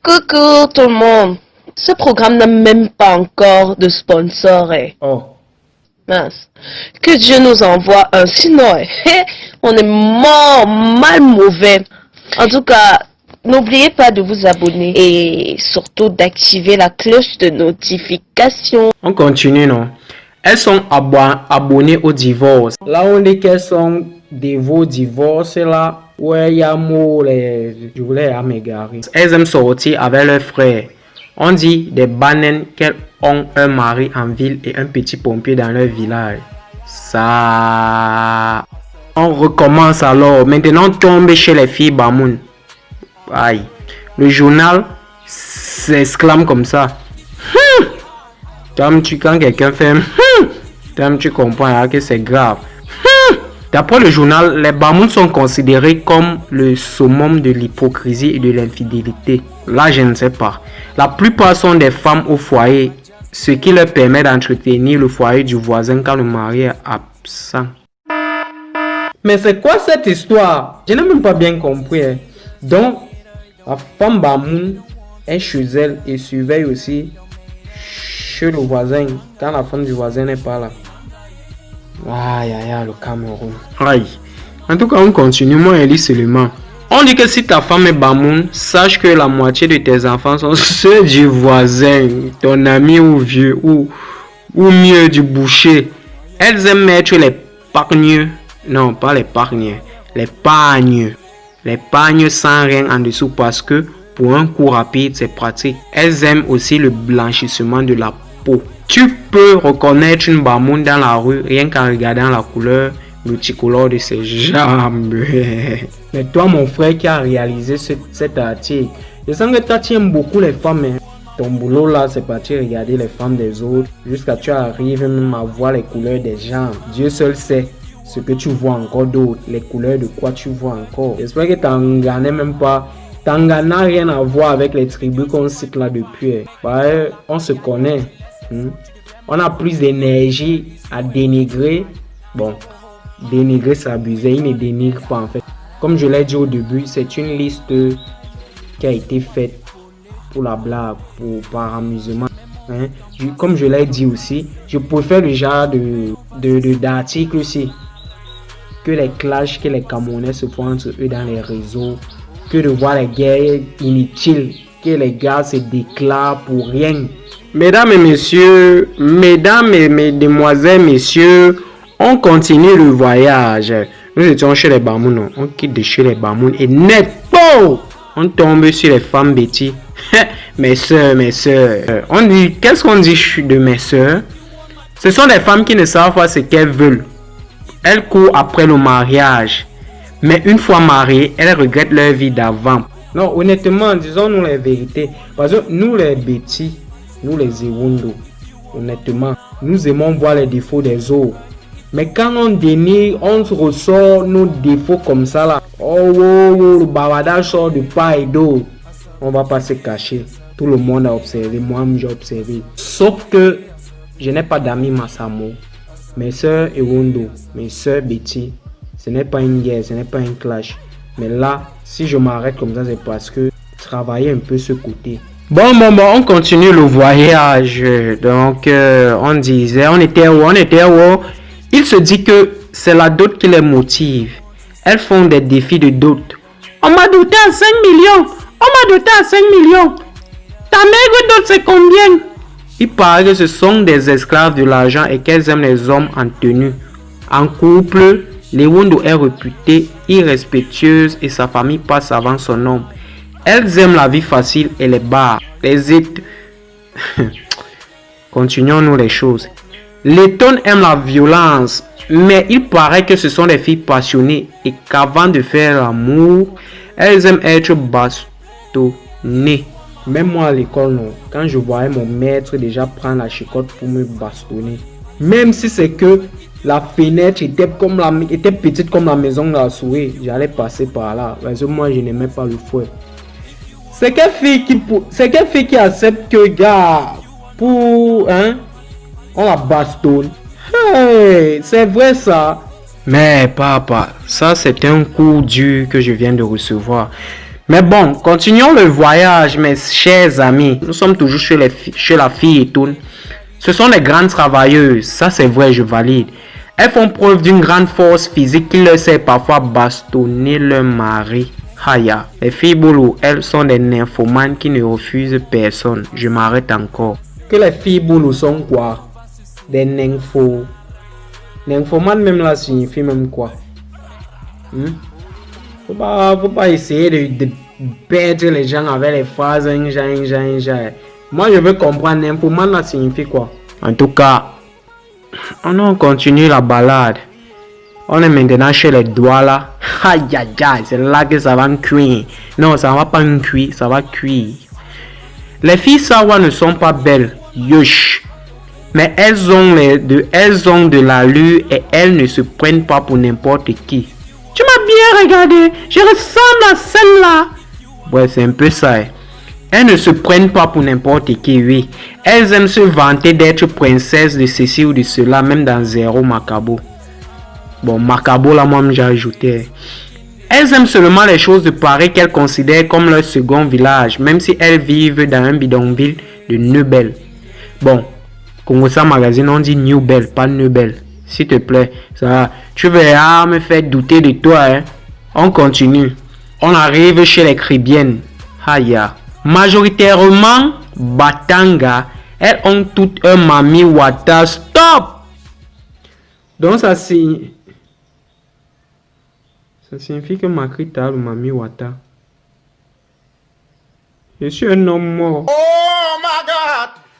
Coucou tout le monde. Ce programme n'a même pas encore de sponsor. Oh. Mince. Que Dieu nous envoie un, sinon on est mort, mal mauvais. En tout cas, n'oubliez pas de vous abonner et surtout d'activer la cloche de notification. On continue, non? Elles sont abonnées au divorce. Là, on dit qu'elles sont dévots au divorce, là. Ouais, il y a mot, je voulais m'égarer. Elles aiment sortir avec leurs frères. On dit des bananes qu'elles ont un mari en ville et un petit pompier dans leur village. Ça... On recommence alors. Maintenant, on tombe chez les filles Bamoun. Aïe. Le journal s'exclame comme ça. Quand quelqu'un fait tu comprends que c'est grave. D'après le journal, les Bamoun sont considérés comme le summum de l'hypocrisie et de l'infidélité. Là, je ne sais pas. La plupart sont des femmes au foyer, ce qui leur permet d'entretenir le foyer du voisin quand le mari est absent. Mais c'est quoi cette histoire? Je n'ai même pas bien compris. Donc, la femme Bamoun est chez elle et surveille aussi chez le voisin quand la femme du voisin n'est pas là. Aïe aïe aïe, le Cameroun. Aïe. En tout cas, on continue. Moi, elle lit seulement. On dit que si ta femme est Bamoun, sache que la moitié de tes enfants sont ceux du voisin, ton ami ou vieux, ou mieux du boucher. Elles aiment mettre les pagnes. Non, pas les pagnes. Les pagnes. Les pagnes sans rien en dessous parce que pour un coup rapide, c'est pratique. Elles aiment aussi le blanchissement de la peau. Tu peux reconnaître une Bamoun dans la rue rien qu'en regardant la couleur multicolore de ses jambes. Mais toi, mon frère qui a réalisé cet article, je sens que toi tu aimes beaucoup les femmes. Ton boulot là, c'est partir regarder les femmes des autres jusqu'à ce que tu arrives même à voir les couleurs des jambes. Dieu seul sait ce que tu vois encore d'autre, les couleurs de quoi tu vois encore. J'espère que Tangana même pas. Tangana n'a rien à voir avec les tribus qu'on cite là depuis. On se connaît. On a plus d'énergie à dénigrer. Bon, dénigrer c'est abusé, il ne dénigre pas en fait. Comme je l'ai dit au début, c'est une liste qui a été faite pour la blague, par amusement. Comme je l'ai dit aussi, je préfère le genre d'article aussi que les clashs que les Camerounais se font entre eux dans les réseaux, que de voir les guerres inutiles, que les gars se déclarent pour rien. Mesdames et messieurs, mesdames et mesdemoiselles, messieurs, on continue le voyage. Nous étions chez les Bamoun, on quitte de chez les Bamoun et net, on tombe sur les femmes bêtises. Mes soeurs, on dit, qu'est-ce qu'on dit de mes soeurs? Ce sont des femmes qui ne savent pas ce qu'elles veulent. Elles courent après le mariage. Mais une fois mariées, elles regrettent leur vie d'avant. Non, honnêtement, disons-nous la vérité. Parce que nous les bêtis, nous les Ewundo, honnêtement, nous aimons voir les défauts des autres. Mais quand on dénigre, on se ressort nos défauts comme ça là. Le bavardage sort de part et d'autre. On va pas se cacher. Tout le monde a observé, moi-même j'ai observé. Sauf que je n'ai pas d'amis Massamo. Mes soeurs Ewundo, mes soeurs Betty, ce n'est pas une guerre, ce n'est pas un clash. Mais là, si je m'arrête comme ça, c'est parce que travailler un peu ce côté. Bon, on continue le voyage. Donc, on disait, on était où? Il se dit que c'est la dot qui les motive. Elles font des défis de dot. On m'a doté à 5 millions. On m'a doté à 5 millions. Ta maigre dot, c'est combien? Il paraît que ce sont des esclaves de l'argent et qu'elles aiment les hommes en tenue. En couple, Lewundo est réputée irrespectueuse et sa famille passe avant son homme. Elles aiment la vie facile et les bars, les hits. Continuons-nous les choses. Les tonnes aiment la violence, mais il paraît que ce sont des filles passionnées et qu'avant de faire l'amour, elles aiment être bastonnées. Même moi à l'école, non. Quand je voyais mon maître déjà prendre la chicotte pour me bastonner, même si c'est que la fenêtre était petite comme la maison de la souris, j'allais passer par là. Parce que moi, je n'aimais pas le fouet. C'est quelle fille qui accepte que gars pour on la bastonne? Hey, c'est vrai ça. Mais papa, ça c'est un coup dur que je viens de recevoir. Mais bon, continuons le voyage, mes chers amis. Nous sommes toujours chez la fille et tout. Ce sont des grandes travailleuses, ça c'est vrai, je valide. Elles font preuve d'une grande force physique qui leur sert parfois bastonner leur mari. Haya, les filles boulot, elles sont des nymphomanes qui ne refusent personne. Je m'arrête encore. Que les filles boulot sont quoi? Des nympho. Nymphomanes même là signifie même quoi? Faut pas essayer de perdre les gens avec les phrases. Moi je veux comprendre nymphomane là signifie quoi? En tout cas, on continue la balade. On est maintenant chez les doigts là. Aïe aïe aïe, c'est là que ça va cuire. Non, ça va pas cuire, ça va cuire. Les filles Sawa ne sont pas belles, yush. Mais elles ont de l'allure et elles ne se prennent pas pour n'importe qui. Tu m'as bien regardé, je ressemble à celle-là. Ouais, c'est un peu ça. Elles ne se prennent pas pour n'importe qui, oui. Elles aiment se vanter d'être princesses de ceci ou de cela, même dans Zéro Macabo. Bon, Macabo, là, moi, j'ai ajouté. Elles aiment seulement les choses de Paris qu'elles considèrent comme leur second village, même si elles vivent dans un bidonville de Neubel. Bon, Congosa Magazine, on dit Neubel, pas Neubel. S'il te plaît, ça, tu verras me faire douter de toi, hein. On continue. On arrive chez les Cribiennes. Haya. Majoritairement Batanga, elles ont toutes un mami wata. Stop! Donc ça signifie que Makrita ou mami wata. Je suis un homme mort.